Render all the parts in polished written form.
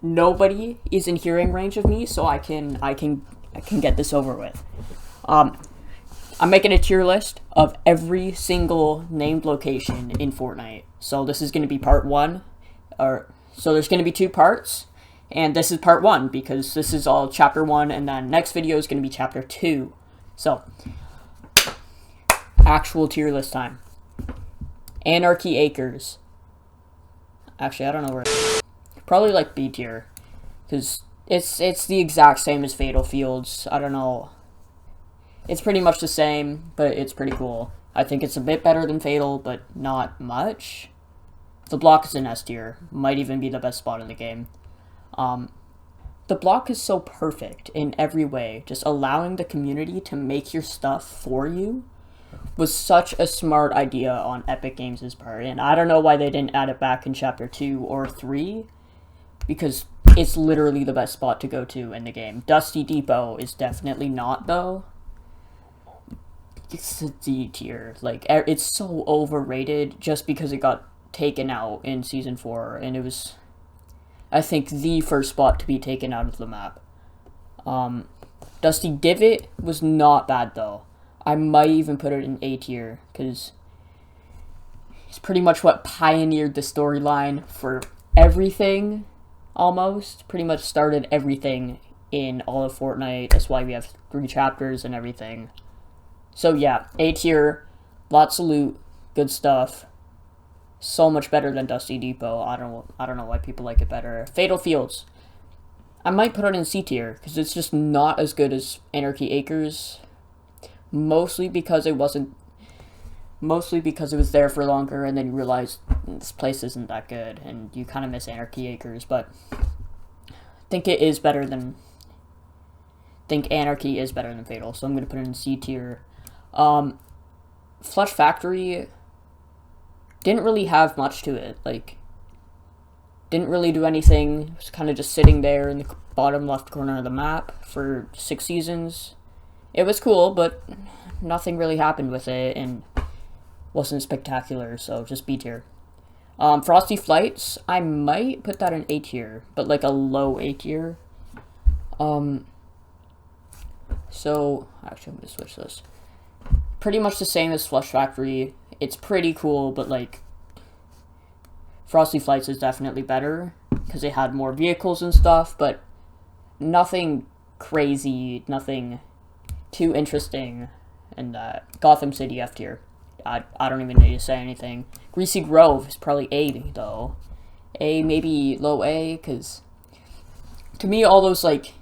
nobody is in hearing range of me, so I can get this over with. I'm making a tier list of every single named location in Fortnite. So this is going to be part 1, so there's going to be 2 parts, and this is part 1 because this is all chapter 1, and then next video is going to be chapter 2. So, actual tier list time. Anarchy Acres. Actually, I don't know where. Probably like B tier, because it's the exact same as Fatal Fields. I don't know. It's pretty much the same, but it's pretty cool. I think it's a bit better than Fatal, but not much. The block is in S tier. Might even be the best spot in the game. The block is so perfect in every way. Just allowing the community to make your stuff for you was such a smart idea on Epic Games' part. And I don't know why they didn't add it back in Chapter 2 or 3. Because it's literally the best spot to go to in the game. Dusty Depot is definitely not, though. It's a D tier. Like, it's so overrated just because it got taken out in Season 4. And it was, I think, the first spot to be taken out of the map. Dusty Divot was not bad, though. I might even put it in A tier, because it's pretty much what pioneered the storyline for everything, almost. Pretty much started everything in all of Fortnite. That's why we have 3 chapters and everything. So yeah, A tier, lots of loot, good stuff. So much better than Dusty Depot. I don't know why people like it better. Fatal Fields. I might put it in C tier, because it's just not as good as Anarchy Acres. Mostly because it was there for longer, and then you realize this place isn't that good, and you kind of miss Anarchy Acres, but I think it is better than, Anarchy is better than Fatal, so I'm going to put it in C tier. Flush Factory didn't really have much to it, like, didn't really do anything. It was kind of just sitting there in the bottom left corner of the map for 6 seasons. It was cool, but nothing really happened with it, and wasn't spectacular, so just B tier. Frosty Flights, I might put that in A tier, but like a low A tier. So, actually I'm going to switch this. Pretty much the same as Flush Factory. It's pretty cool, but like, Frosty Flights is definitely better, because it had more vehicles and stuff, but nothing crazy, nothing too interesting. And Gotham City F tier. I don't even need to say anything. Greasy Grove is probably A, though. A, maybe low A, because to me all those like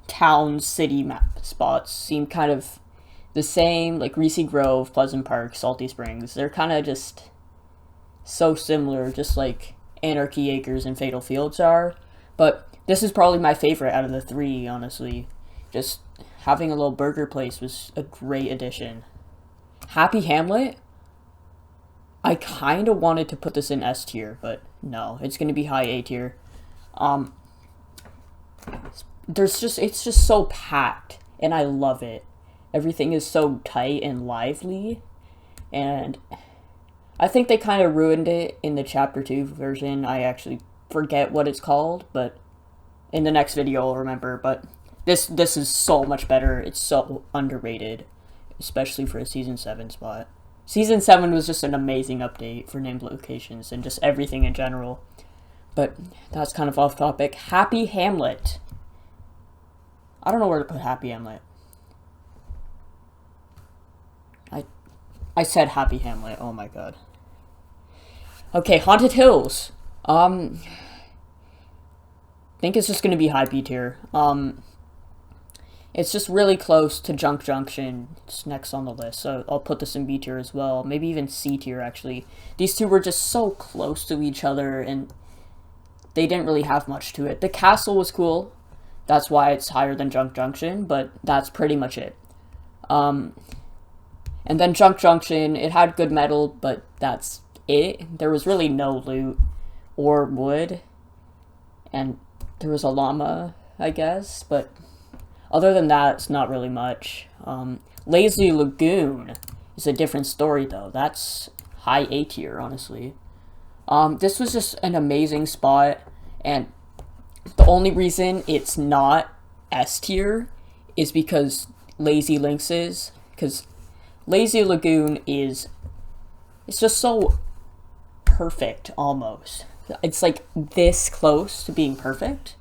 town city map spots seem kind of the same. Like Greasy Grove, Pleasant Park, Salty Springs, they're kind of just so similar, just like Anarchy Acres and Fatal Fields are. But this is probably my favorite out of the 3, honestly. Just having a little burger place was a great addition. Happy Hamlet, I kind of wanted to put this in S tier, but no, it's going to be high A tier. It's just so packed, and I love it. Everything is so tight and lively, and I think they kind of ruined it in the Chapter 2 version. I actually forget what it's called, but in the next video I'll remember, but this is so much better. It's so underrated, especially for a Season 7 spot. Season 7 was just an amazing update for named locations and just everything in general. But that's kind of off topic. Happy Hamlet. I don't know where to put Happy Hamlet. I said Happy Hamlet. Oh my god. Okay, Haunted Hills. I think it's just gonna be high B tier. It's just really close to Junk Junction. It's next on the list, so I'll put this in B tier as well. Maybe even C tier, actually. These two were just so close to each other, and they didn't really have much to it. The castle was cool. That's why it's higher than Junk Junction, but that's pretty much it. And then Junk Junction, it had good metal, but that's it. There was really no loot or wood, and there was a llama, I guess, but other than that, it's not really much. Lazy Lagoon is a different story, though. That's high A tier, honestly. This was just an amazing spot, and The only reason it's not S tier is because Lazy Links is. Because Lazy Lagoon is... It's just so perfect, almost. It's like this close to being perfect.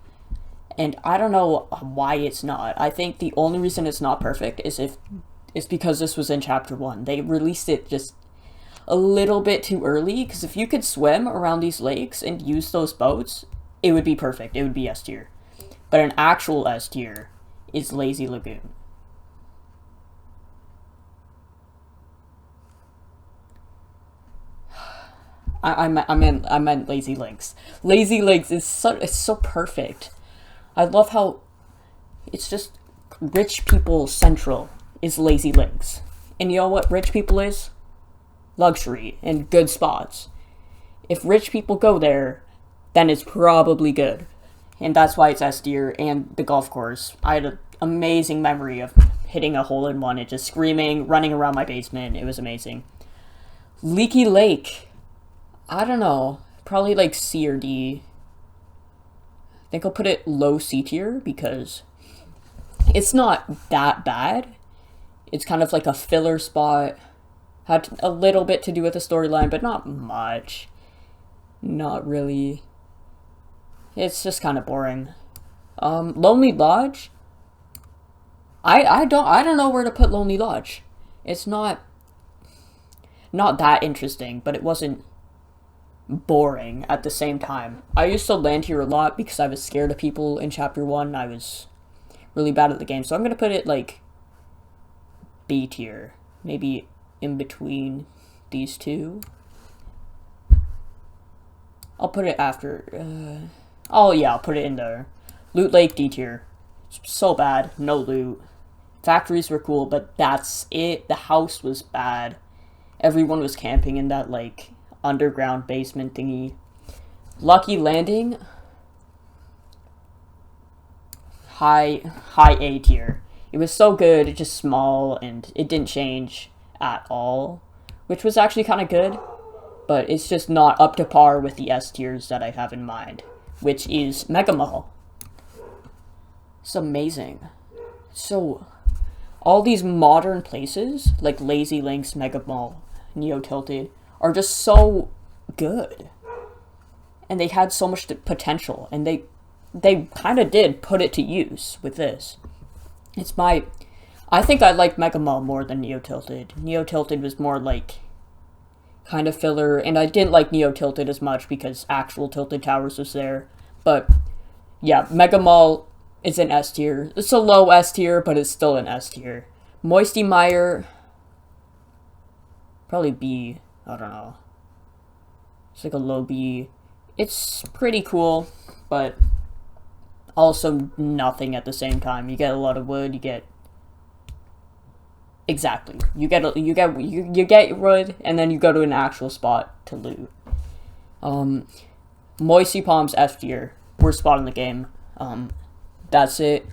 And I don't know why it's not. I think the only reason it's not perfect is because this was in Chapter 1. They released it just a little bit too early, because if you could swim around these lakes and use those boats, it would be perfect. It would be S tier. But an actual S tier is Lazy Lagoon. I meant Lazy Links. Lazy Links is so perfect. I love how it's just rich people central is Lazy Links. And you know what rich people is? Luxury and good spots. If rich people go there, then it's probably good. And that's why it's S tier. And the golf course. I had an amazing memory of hitting a hole-in-one and just screaming, running around my basement. It was amazing. Leaky Lake. I don't know. Probably like C or D. I think I'll put it low C tier because it's not that bad. It's kind of like a filler spot. Had a little bit to do with the storyline, but not much. Not really. It's just kind of boring. Lonely Lodge. I don't know where to put Lonely Lodge. It's not that interesting, but it wasn't boring at the same time. I used to land here a lot because I was scared of people in Chapter 1. I was really bad at the game, so I'm gonna put it like B tier. Maybe in between these two. I'll put it after... I'll put it in there. Loot Lake, D tier. It's so bad. No loot. Factories were cool, but that's it. The house was bad. Everyone was camping in that, like, underground basement thingy. Lucky Landing. High A tier. It was so good, it's just small, and it didn't change at all. Which was actually kind of good. But it's just not up to par with the S tiers that I have in mind. Which is Mega Mall. It's amazing. So, all these modern places, like Lazy Links, Mega Mall, Neo Tilted, are just so good. And they had so much potential. And they kind of did put it to use with this. I think I like Mega Mall more than Neo Tilted. Neo Tilted was more like kind of filler, and I didn't like Neo Tilted as much because actual Tilted Towers was there. But yeah, Mega Mall is an S tier. It's a low S tier, but it's still an S tier. Moisty Mire, probably B. I don't know. It's like a low B. It's pretty cool, but also nothing at the same time. You get a lot of wood. You get exactly. You get wood, and then you go to an actual spot to loot. Moisty Palms F tier, worst spot in the game. That's it.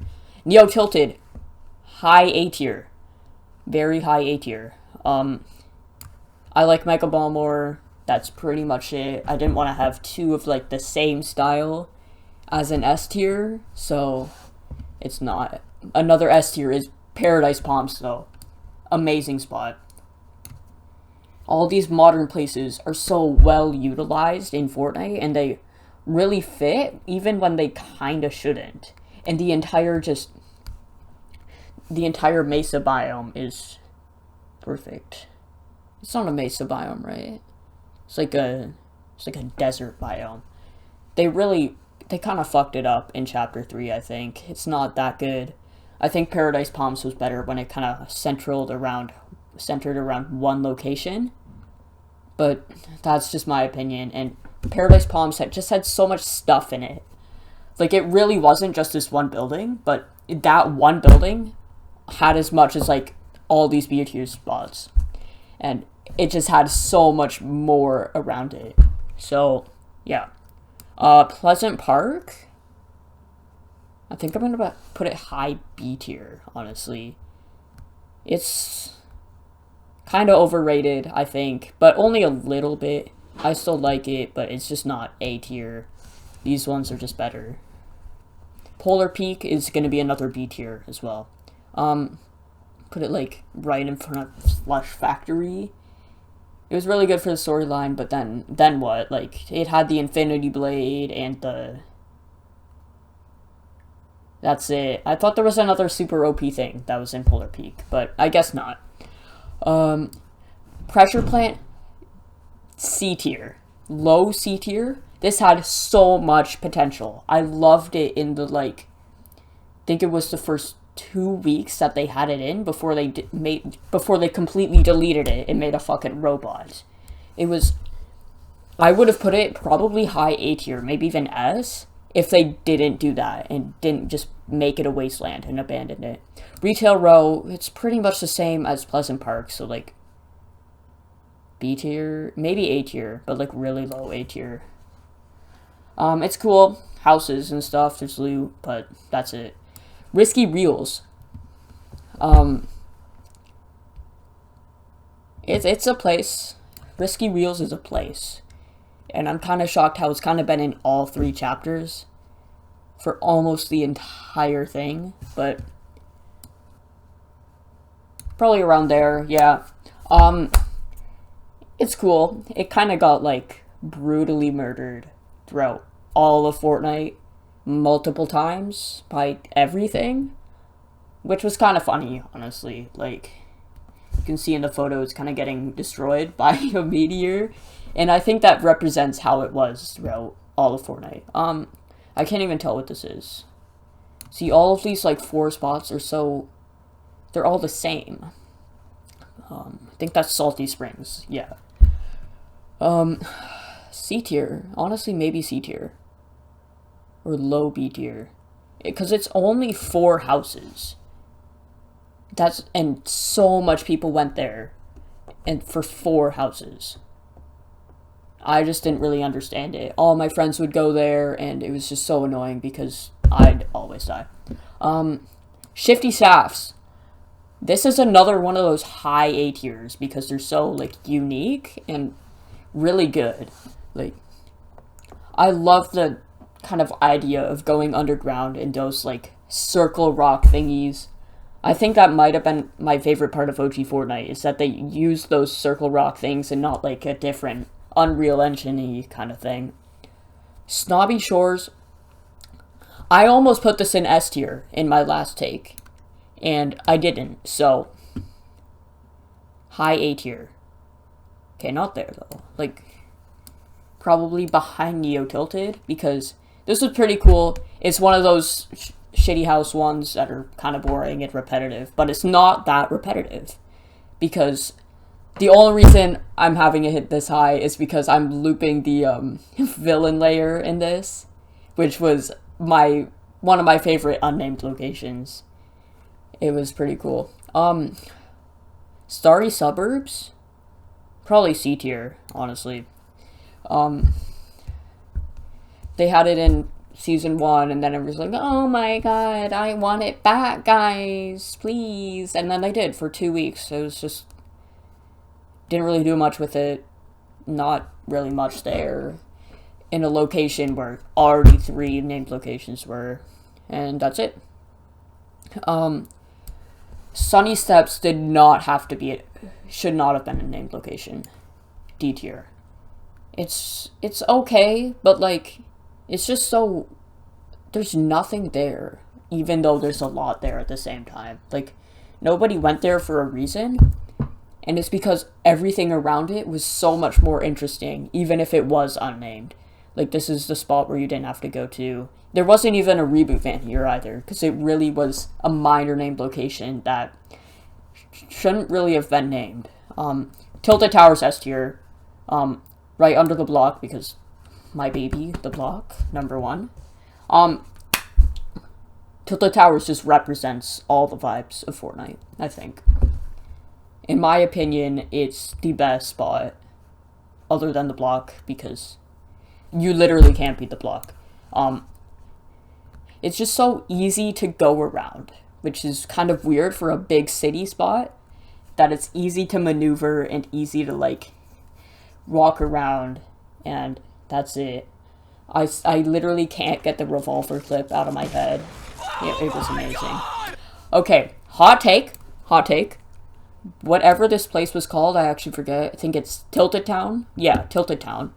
Neo Tilted, high A tier, very high A tier. I like Mega Ball more. That's pretty much it. I didn't want to have two of like the same style as an S tier, so it's not. Another S tier is Paradise Palms though. Amazing spot. All these modern places are so well utilized in Fortnite, and they really fit even when they kind of shouldn't. And the entire mesa biome is perfect. It's not a mesa biome, right? It's like a desert biome. They kind of fucked it up in Chapter 3, I think. It's not that good. I think Paradise Palms was better when it kind of centered around one location. But that's just my opinion. And Paradise Palms just had so much stuff in it. Like, it really wasn't just this one building, but that one building had as much as, like, all these B tier spots. And it just had so much more around it. So, yeah. Pleasant Park. I think I'm gonna put it high B tier, honestly. It's kind of overrated, I think, but only a little bit. I still like it, but it's just not A tier. These ones are just better. Polar Peak is going to be another B tier as well. Put it like right in front of Slush Factory. It was really good for the storyline, but then what? Like, it had the Infinity Blade and the... That's it. I thought there was another super OP thing that was in Polar Peak, but I guess not. Pressure Plant, C tier. Low C tier. This had so much potential. I loved it in the, like... I think it was the first 2 weeks that they had it in before they completely deleted it and made a fucking robot. It was... I would have put it probably high A tier, maybe even S, if they didn't do that and didn't just make it a wasteland and abandon it. Retail Row, it's pretty much the same as Pleasant Park, so like B tier, maybe A tier, but like really low A tier. It's cool, houses and stuff, there's loot, but that's it. Risky Reels. It's a place. Risky Reels is a place. And I'm kind of shocked how it's kind of been in all 3 chapters for almost the entire thing, but probably around there, yeah. It's cool. It kind of got, like, brutally murdered throughout all of Fortnite multiple times by everything, which was kind of funny, honestly. Like, you can see in the photo it's kind of getting destroyed by a meteor, and I think that represents how it was throughout all of Fortnite. I can't even tell what this is. See, all of these, like, 4 spots are so... They're all the same. I think that's Salty Springs, yeah. C tier. Honestly, maybe C tier. Or low B tier. Because it's only 4 houses. And so much people went there. And for 4 houses. I just didn't really understand it. All my friends would go there, and it was just so annoying because I'd always die. Shifty Staffs. This is another one of those high A tiers because they're so, like, unique and really good. Like, I love the kind of idea of going underground in those, like, circle rock thingies. I think that might have been my favorite part of OG Fortnite, is that they used those circle rock things and not, like, a different Unreal Engine-y kind of thing. Snobby Shores. I almost put this in S tier in my last take, and I didn't, so high A tier. Okay, not there, though. Like, probably behind Neo Tilted, because this was pretty cool. It's one of those shitty house ones that are kind of boring and repetitive, but it's not that repetitive, because the only reason I'm having it hit this high is because I'm looping the villain layer in this, which was one of my favorite unnamed locations. It was pretty cool. Starry Suburbs? Probably C tier, honestly. They had it in Season 1, and then it was like, oh my god, I want it back, guys, please. And then they did for 2 weeks. It was just... Didn't really do much with it. Not really much there. In a location where already 3 named locations were. And that's it. Sunny Steps did not have to be... Should not have been a named location. D tier. It's okay, but, like, it's just so... There's nothing there, even though there's a lot there at the same time. Like, nobody went there for a reason, and it's because everything around it was so much more interesting, even if it was unnamed. Like, this is the spot where you didn't have to go to. There wasn't even a reboot van here either, because it really was a minor named location that shouldn't really have been named. Tilted Towers S tier, right under the block, because my baby, the block, number 1. Tilted Towers just represents all the vibes of Fortnite, I think. In my opinion, it's the best spot, other than the block, because you literally can't beat the block. It's just so easy to go around, which is kind of weird for a big city spot, that it's easy to maneuver and easy to, like, walk around, and that's it. I literally can't get the revolver clip out of my head. It was amazing. Okay, hot take. Whatever this place was called, I actually forget. I think it's Tilted Town. Yeah, Tilted Town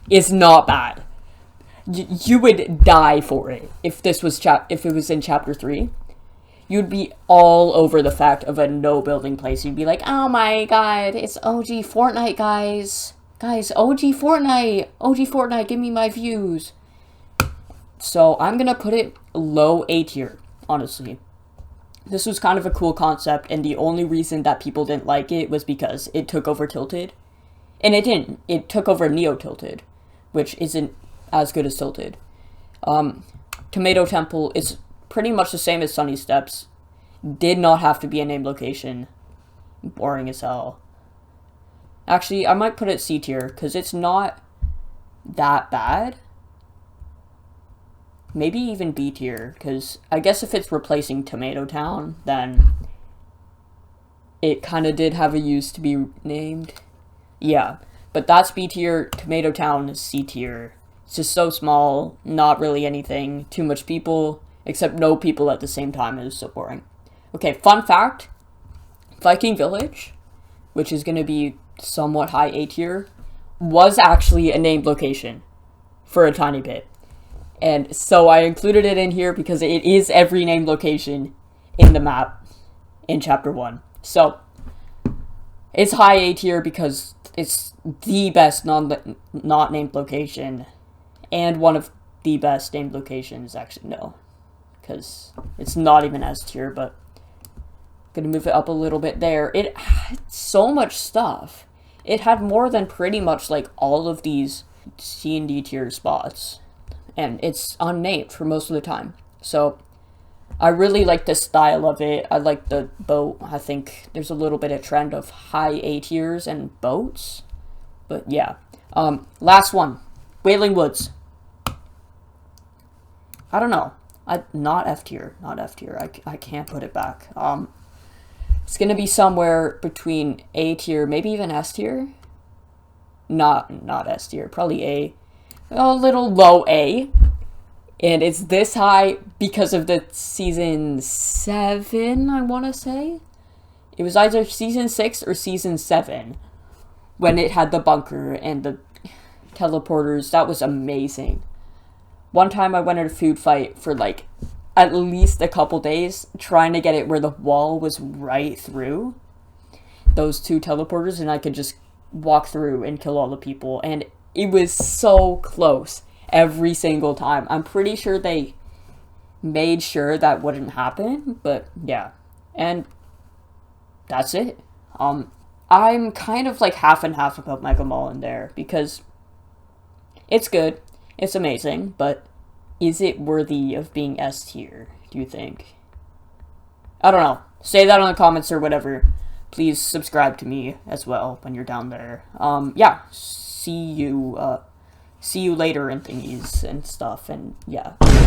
is not bad. You would die for it if this was if it was in chapter 3. You'd be all over the fact of a no building place. You'd be like, oh my god, it's OG Fortnite, guys. Guys, OG Fortnite, give me my views. So I'm gonna put it low A tier, honestly. This was kind of a cool concept, and the only reason that people didn't like it was because it took over Tilted. And it didn't. It took over Neo Tilted, which isn't as good as Tilted. Tomato Temple is pretty much the same as Sunny Steps. Did not have to be a named location. Boring as hell. Actually, I might put it C tier, because it's not that bad. Maybe even B tier, because I guess if it's replacing Tomato Town, then it kind of did have a use to be named. Yeah, but that's B tier. Tomato Town is C tier. It's just so small, not really anything, too much people, except no people at the same time. It was so boring. Okay, fun fact, Viking Village, which is going to be somewhat high A tier, was actually a named location for a tiny bit. And so I included it in here because it is every named location in the map in chapter 1. So it's high A tier because it's the best not named location, and one of the best named locations. Actually, no, because it's not even S tier, but I'm gonna move it up a little bit there. It had so much stuff. It had more than pretty much like all of these C and D tier spots, and it's unnamed for most of the time. So I really like the style of it. I like the boat. I think there's a little bit of trend of high A tiers and boats. But yeah. Last one. Wailing Woods. I don't know. Not F tier. Not F tier. I can't put it back. It's gonna be somewhere between A tier, maybe even S tier. Not S tier. Probably A. A little low A. And it's this high because of the season 7, I want to say. It was either season 6 or season 7 when it had the bunker and the teleporters. That was amazing. One time I went in a food fight for like at least a couple days trying to get it where the wall was right through those 2 teleporters, and I could just walk through and kill all the people. And it was so close every single time. I'm pretty sure they made sure that wouldn't happen, but yeah. And that's it. I'm kind of like half and half about Mega Mall in there because it's good, it's amazing, but is it worthy of being S tier, do you think? I don't know. Say that in the comments or whatever. Please subscribe to me as well when you're down there. Yeah. See you later in thingies and stuff, and yeah.